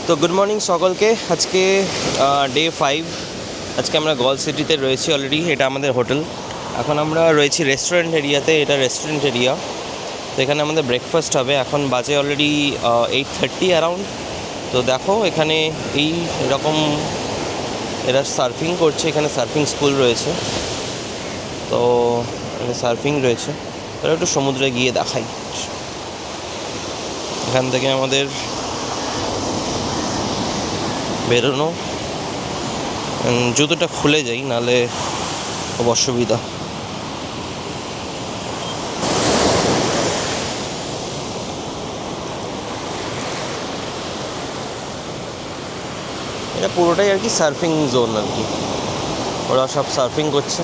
তো good morning সকলকে। আজকে ডে 5। আজকে আমরা গল সিটিতে রয়েছি অলরেডি। এটা আমাদের হোটেল। এখন আমরা রয়েছি রেস্টুরেন্ট এরিয়াতে। এটা রেস্টুরেন্ট এরিয়া। তো এখানে আমাদের ব্রেকফাস্ট হবে। এখন বাজে অলরেডি 8:30 অ্যারাউন্ড। তো দেখো এখানে এই রকম এরা সার্ফিং করছে। এখানে সার্ফিং স্কুল রয়েছে। তো এখানে সার্ফিং রয়েছে। তাহলে একটু সমুদ্রে গিয়ে দেখাই। এখান থেকে আমাদের বেরোনো, জুতোটা খুলে যাই নাহলে খুব অসুবিধা। এটা পুরোটাই আর কি সার্ফিং জোন আর কি। ওরা সব সার্ফিং করছে।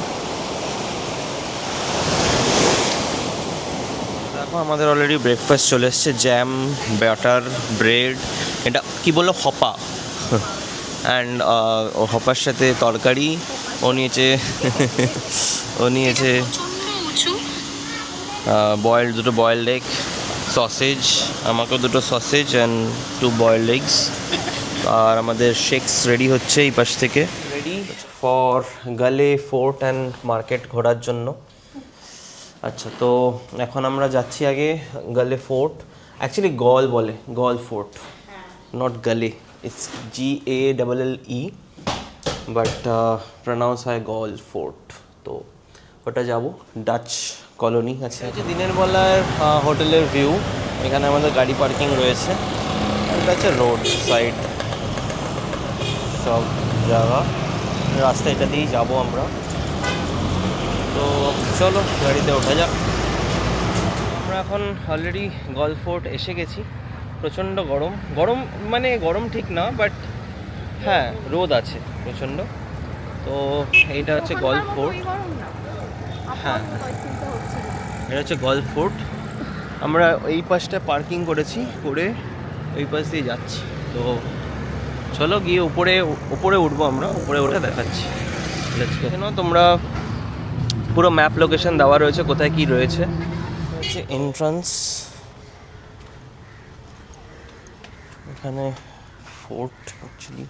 দেখো আমাদের অলরেডি ব্রেকফাস্ট চলে এসছে। জ্যাম, বাটার, ব্রেড, এটা কি বললো, হপা। অ্যান্ড ও হপার সাথে তরকারি। ও নিয়েছে দুটো বয়েলড এগ, সসেজ, আমাকেও দুটো সসেজ অ্যান্ড 2 বয়েলড এগস। আর আমাদের শেকস রেডি হচ্ছে এই পাশ থেকে, রেডি ফর গালে ফোর্ট অ্যান্ড মার্কেট ঘোরার জন্য। আচ্ছা, তো এখন আমরা যাচ্ছি আগে গালে ফোর্ট। অ্যাকচুয়ালি গল বলে, গল ফোর্ট, নট গালে। ইটস GALLE, বাট প্রনাউন্স হয় গল ফোর্ট। তো ওটা যাব। ডাচ কলোনি আছে। দিনের বেলার হোটেলের ভিউ। এখানে আমাদের গাড়ি পার্কিং রয়েছে। এটা হচ্ছে রোড সাইড সব জায়গা। রাস্তা এটা দিয়েই যাবো আমরা। তো চলো গাড়িতে ওঠা যাক। আমরা এখন অলরেডি গল ফোর্ট এসে গেছি। প্রচণ্ড গরম। মানে গরম ঠিক না, বাট হ্যাঁ রোদ আছে প্রচণ্ড। তো এইটা হচ্ছে গল ফোর্ট। হ্যাঁ, এটা হচ্ছে গল ফোর্ট। আমরা এই পাশটা পার্কিং করেছি, করে ওই পাশ দিয়ে যাচ্ছি। তো চলো গিয়ে উপরে উঠবো আমরা। উপরে উঠে দেখাচ্ছি। কেন তোমরা পুরো ম্যাপ লোকেশন দেওয়া রয়েছে, কোথায় কি রয়েছে। হচ্ছে এন্ট্রান্স। এখানে ফোর্ট অ্যাকচুয়ালি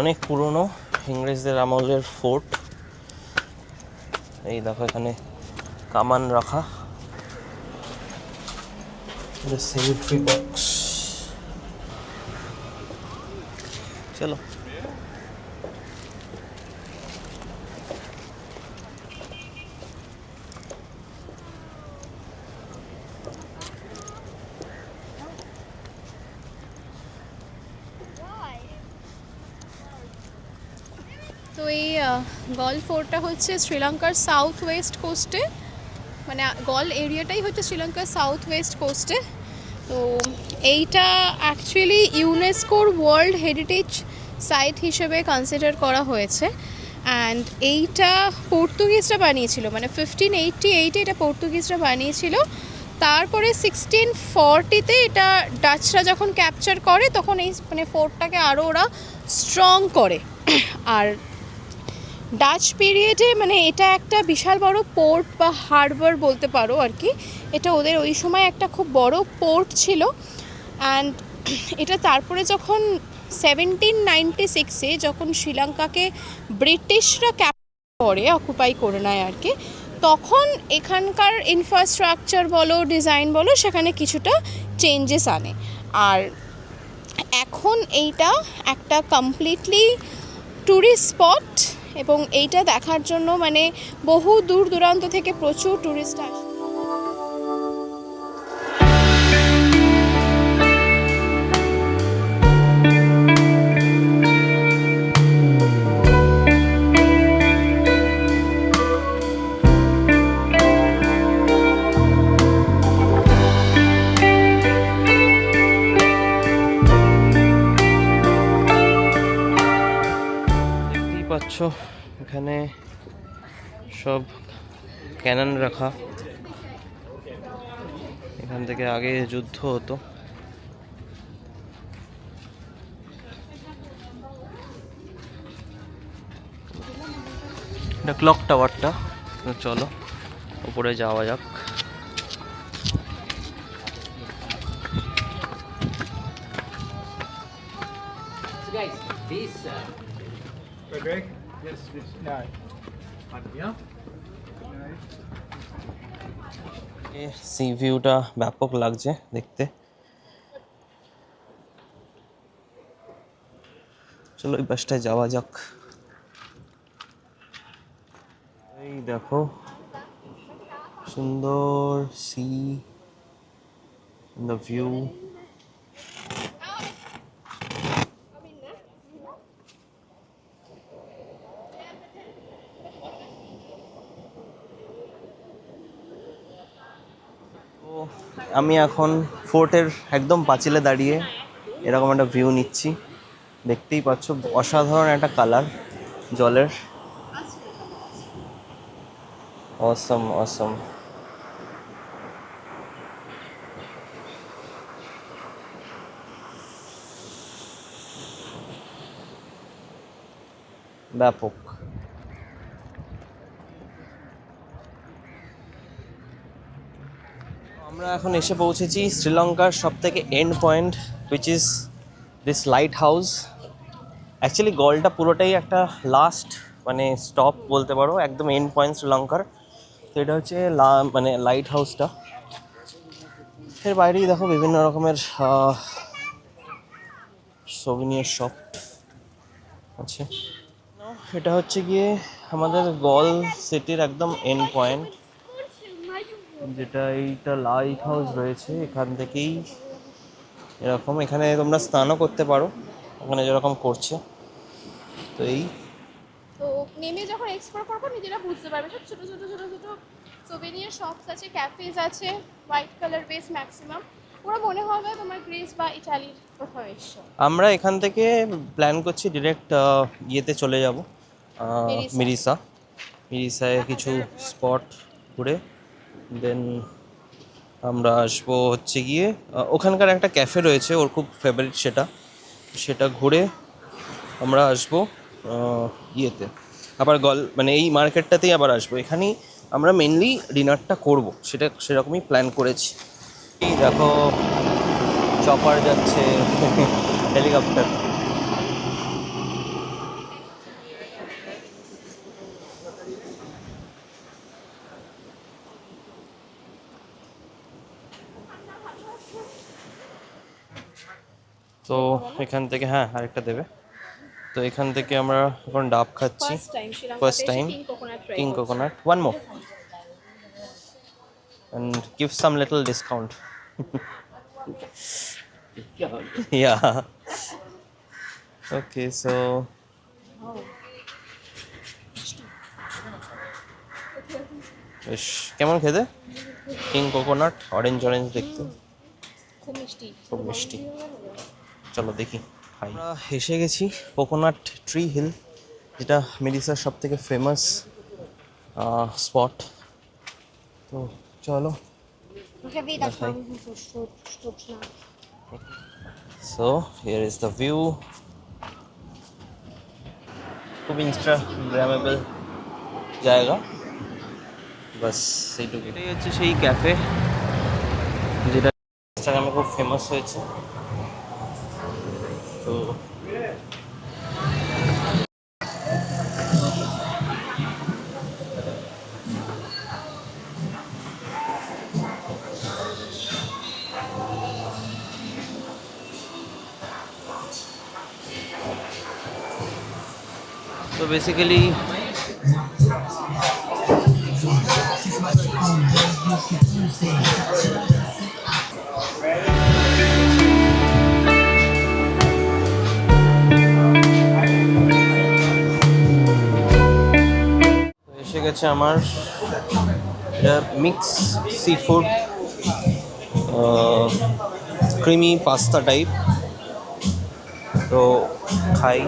অনেক পুরনো, ইংরেজদের আমলের ফোর্ট। এই দেখো এখানে কামান রাখা, সেমিট্রি বক্স। চলো তো এই গল ফোর্টটা হচ্ছে শ্রীলঙ্কার সাউথ ওয়েস্ট কোস্টে, মানে গল এরিয়াটাই হচ্ছে শ্রীলঙ্কার সাউথ ওয়েস্ট কোস্টে। তো এইটা অ্যাকচুয়ালি ইউনেস্কোর ওয়ার্ল্ড হেরিটেজ সাইট হিসেবে কনসিডার করা হয়েছে। অ্যান্ড এইটা পর্তুগিজরা বানিয়েছিল, মানে 1588 এটা পর্তুগিজরা বানিয়েছিল। তারপরে 1640-তে এটা ডাচরা যখন ক্যাপচার করে, তখন এই মানে ফোর্টটাকে আরও ওরা স্ট্রং করে। আর ডাচ পিরিয়ডে মানে এটা একটা বিশাল বড় পোর্ট বা হারবার বলতে পারো আর কি। এটা ওদের ওই সময় একটা খুব বড় পোর্ট ছিল। অ্যান্ড এটা তারপরে যখন 1796-এ যখন শ্রীলঙ্কাকে ব্রিটিশরা করে অকুপাই করে নেয় আর কি, তখন এখানকার ইনফ্রাস্ট্রাকচার বলো, ডিজাইন বলো, সেখানে কিছুটা চেঞ্জেস আনে। আর এখন এইটা একটা কমপ্লিটলি ট্যুরিস্ট স্পট, এবং এইটা দেখার জন্য মানে বহু দূর দূরান্ত থেকে প্রচুর ট্যুরিস্ট আসে। পাচ্ছ এখানে সব ক্যানন রাখা। এখান থেকে আগে যুদ্ধ হতো। এটা ক্লক টাওয়ারটা। চলো উপরে যাওয়া যাক। So guys, this Greg? Yes, please. Yeah. Yeah. Sea ভিউটা ব্যাপক লাগছে দেখতে। চলো এই বাসটায় যাওয়া যাক। এই দেখো সুন্দর সি, দ্য ভিউ। আমি এখন ফোর্টের একদম পাঁচিলে দাঁড়িয়ে এরকম একটা ভিউ নিচ্ছি। দেখতেই পাচ্ছ অসাধারণ একটা কালার জলের। অসম অসম। ব্যাপক। আমরা এখন এসে পৌঁছেছি শ্রীলঙ্কার সবথেকে end point, which is this lighthouse. Actually গলটা পুরোটাই একটা লাস্ট মানে স্টপ বলতে পারো, একদম এন্ড পয়েন্ট শ্রীলঙ্কার। তো এটা হচ্ছে মানে লাইট হাউসটা। এর বাইরেই দেখো বিভিন্ন রকমের সোভিনিয়ার শপ আছে। এটা হচ্ছে গিয়ে আমাদের গল সিটির একদম এন্ড পয়েন্ট, যেটা এইটা লাইট হাউস রয়েছে। এখান থেকেই এরকম এখানে তোমরা স্নানও করতে পারো, ওখানে যেরকম করছে। তো এই তো নেমে যখন এক্সপ্লোর করবো নিজেরা বুঝতে পারবে, সব ছোটো ছোটো ছোটো ছোটো সোভেনিয়ার শপস আছে, ক্যাফেজ আছে, হোয়াইট কালার বেস ম্যাক্সিমাম। পুরো মনে হবে তোমার গ্রিস বা ইটালির কোথাও এসছো। আমরা এখান থেকে প্ল্যান করছি ডিরেক্ট ইয়েতে চলে যাব, মিরিসায় কিছু স্পট ঘুরে দেন আমরা আসবো হচ্ছে গিয়ে ওখানকার একটা ক্যাফে রয়েছে ওর খুব ফেভারিট, সেটা ঘুরে আমরা আসবো ইয়েতে আবার মানে এই মার্কেটটাতেই আবার আসবো। এখানেই আমরা মেনলি ডিনারটা করব, সেরকমই প্ল্যান করেছি। এই দেখো চপার যাচ্ছে, হেলিকপ্টার। তো এখান থেকে হ্যাঁ আরেকটা দেবে। তো এখান থেকে আমরা এখন ডাব খাচ্ছি, first time king coconut. One more and give some little discount. Yeah. Okay, so বেশ কেমন খেতে? কিং কোকোনাট অরেঞ্জ দেখতে, খুব মিষ্টি। চলো দেখি খাই। আমরা এসে গেছি কোকোনাট ট্রি হিল, যেটা মিরিসার সব থেকে ফেমাস স্পট। তো চলো দেখাই। So here is the view. খুব ইনস্টাগ্রামেবল জায়গা, বাস সেইটুকু। এটাই হচ্ছে সেই ক্যাফে যেটা ইনস্টাগ্রামে খুব ফেমাস হয়েছে। তো বেসিক্যালি এসে গেছে আমার mix sea food creamy pasta type. তো খাই।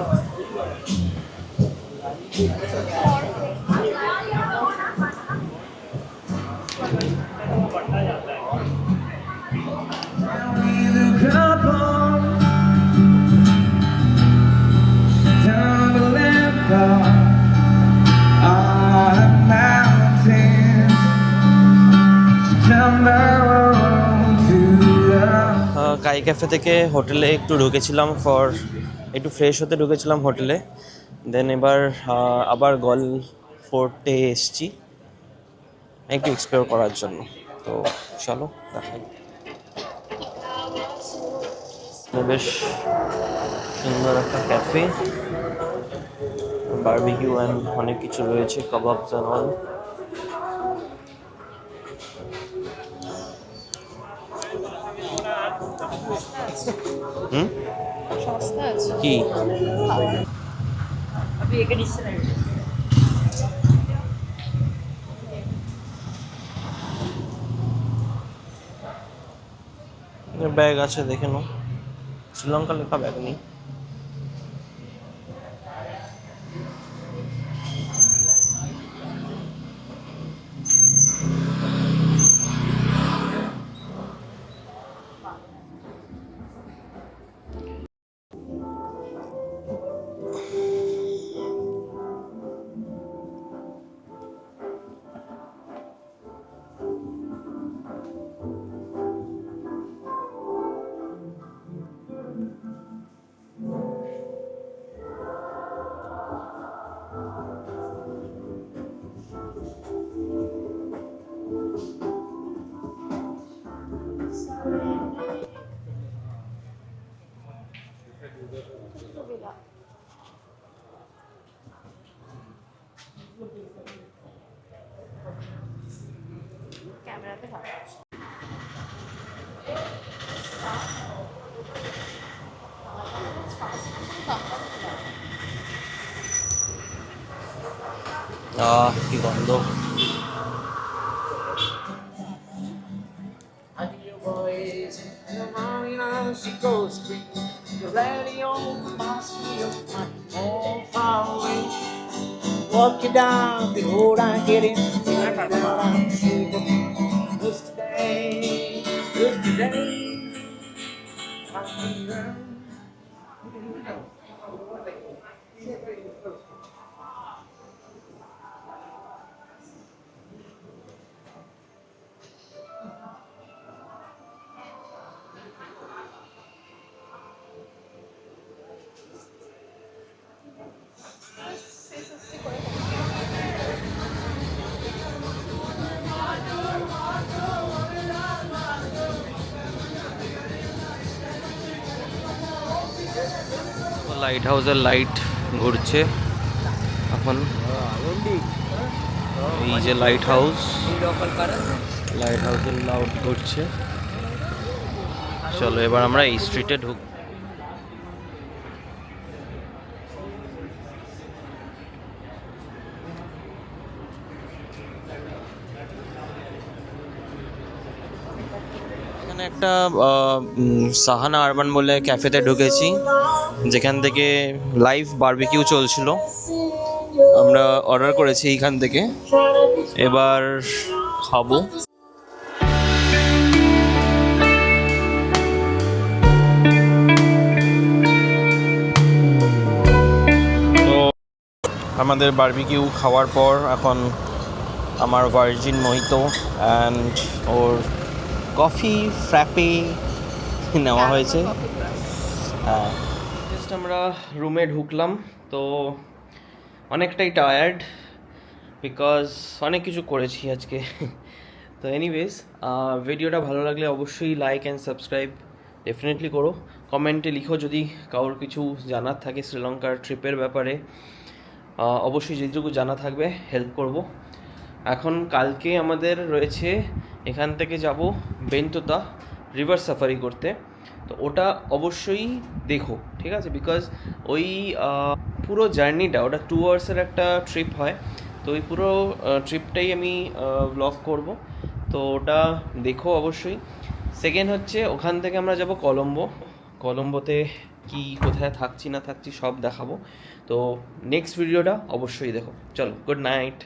কাই ক্যাফে থেকে হোটেলে একটু ঢুকেছিলাম একটু ফ্রেশ হতে ঢুকেছিলাম হোটেলে। দেন এবার আবার গল ফোর্টে এসছি একটু এক্সপ্লোর করার জন্য। তো চলো দেখাই। বেশ সুন্দর একটা ক্যাফে, বারবিকিউ অ্যান্ড অনেক কিছু রয়েছে, কাবাবস অ্যান্ড অল। সস্তা আছে কি ব্যাগ আছে দেখে নাও, শ্রীলঙ্কা লেখা ব্যাগ নেই। ক্যামেরাতে ভালো কি গন্ধ। I hear your voice in the morning on Chicago Street. The radio must be all far away. Walk you down the road I'm getting. Who's today? Who's today? Light হাউসের light ঘুরছে এখন। এই যে লাইট হাউসের light ঘুরছে। চলো এবার আমরা এই স্ট্রিটে ঢুক। এখানে একটা সাহানা আরবান বলে ক্যাফেতে ঢুকেছি, যেখান থেকে লাইভ বারবিকিউ চলছিল। আমরা অর্ডার করেছি এইখান থেকে, এবার খাবো। তো আমাদের বারবিকিউ খাওয়ার পর এখন আমার virgin mojito and or coffee frappé নেওয়া হয়েছে। হ্যাঁ, জাস্ট আমরা রুমে ঢুকলাম, তো অনেকটাই টায়ার্ড বিকজ অনেক কিছু করেছি আজকে। তো এনিওয়েজ, ভিডিওটা ভালো লাগলে অবশ্যই লাইক অ্যান্ড সাবস্ক্রাইব ডেফিনেটলি করো। কমেন্টে লিখো যদি কারোর কিছু জানার থাকে শ্রীলঙ্কার ট্রিপের ব্যাপারে। অবশ্যই যেটুকু জানা থাকবে হেল্প করব। এখন কালকে আমাদের রয়েছে, এখান থেকে যাব বেন্টোতা রিভার সাফারি করতে। তো ওটা অবশ্যই দেখো, ঠিক আছে? বিকজ ওই পুরো জার্নিটা, ওটা 2 আওয়ার্সের একটা ট্রিপ হয়। তো ওই পুরো ট্রিপটাই আমি ব্লগ করব, তো ওটা দেখো অবশ্যই। সেকেন্ড হচ্ছে, ওখান থেকে আমরা যাব কলম্বোতে কি কোথায় থাকছি না থাকছি সব দেখাবো। তো নেক্সট ভিডিওটা অবশ্যই দেখো। চলো, গুড নাইট।